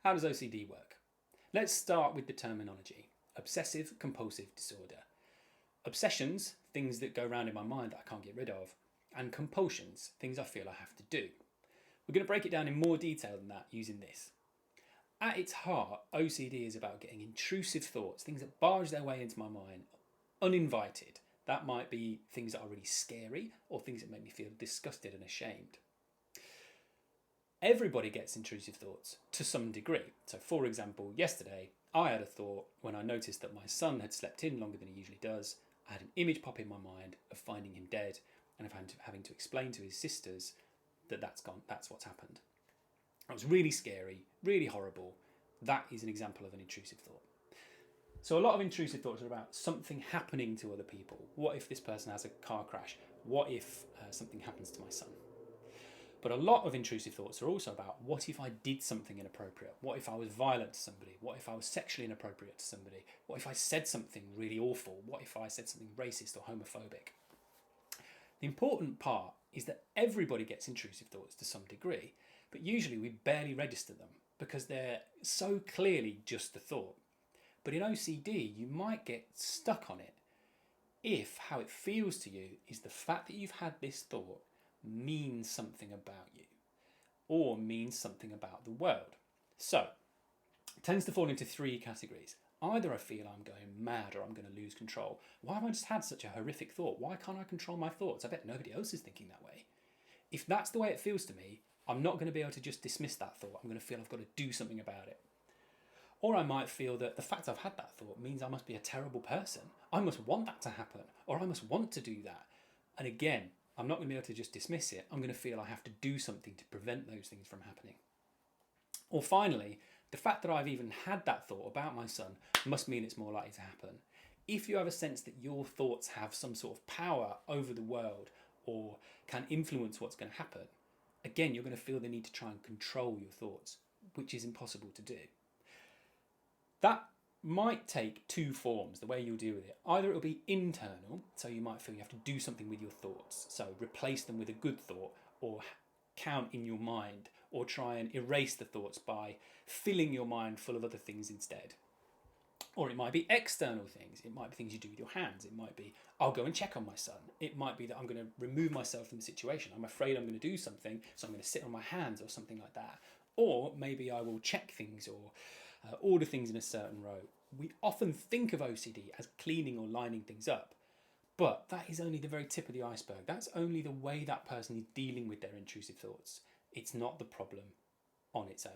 How does OCD work? Let's start with the terminology. Obsessive compulsive disorder. Obsessions, things that go around in my mind that I can't get rid of, and compulsions, things I feel I have to do. We're going to break it down in more detail than that using this. At its heart, OCD is about getting intrusive thoughts, things that barge their way into my mind, uninvited. That might be things that are really scary or things that make me feel disgusted and ashamed. Everybody gets intrusive thoughts to some degree. So for example, yesterday I had a thought when I noticed that my son had slept in longer than he usually does. I had an image pop in my mind of finding him dead and of having to explain to his sisters that that's what's happened. It was really scary, really horrible. That is an example of an intrusive thought. So a lot of intrusive thoughts are about something happening to other people. What if this person has a car crash? What if something happens to my son? But a lot of intrusive thoughts are also about what if I did something inappropriate? What if I was violent to somebody? What if I was sexually inappropriate to somebody? What if I said something really awful? What if I said something racist or homophobic? The important part is that everybody gets intrusive thoughts to some degree, but usually we barely register them because they're so clearly just a thought. But in OCD, you might get stuck on it if how it feels to you is the fact that you've had this thought means something about you or means something about the world. So it tends to fall into three categories. Either I feel I'm going mad or I'm going to lose control. Why have I just had such a horrific thought? Why can't I control my thoughts? I bet nobody else is thinking that way. If that's the way it feels to me, I'm not going to be able to just dismiss that thought. I'm going to feel I've got to do something about it. Or I might feel that the fact I've had that thought means I must be a terrible person. I must want that to happen, or I must want to do that. And again, I'm not going to be able to just dismiss it. I'm going to feel I have to do something to prevent those things from happening. Or finally, the fact that I've even had that thought about my son must mean it's more likely to happen. If you have a sense that your thoughts have some sort of power over the world or can influence what's going to happen, again, you're going to feel the need to try and control your thoughts, which is impossible to do. That might take two forms, the way you'll deal with it. Either it'll be internal, so you might feel you have to do something with your thoughts, so replace them with a good thought, or count in your mind, or try and erase the thoughts by filling your mind full of other things instead. Or it might be external things. It might be things you do with your hands. It might be, I'll go and check on my son. It might be that I'm going to remove myself from the situation. I'm afraid I'm going to do something, so I'm going to sit on my hands or something like that. Or maybe I will check things or order things in a certain row. We often think of OCD as cleaning or lining things up, but that is only the very tip of the iceberg. That's only the way that person is dealing with their intrusive thoughts. It's not the problem on its own.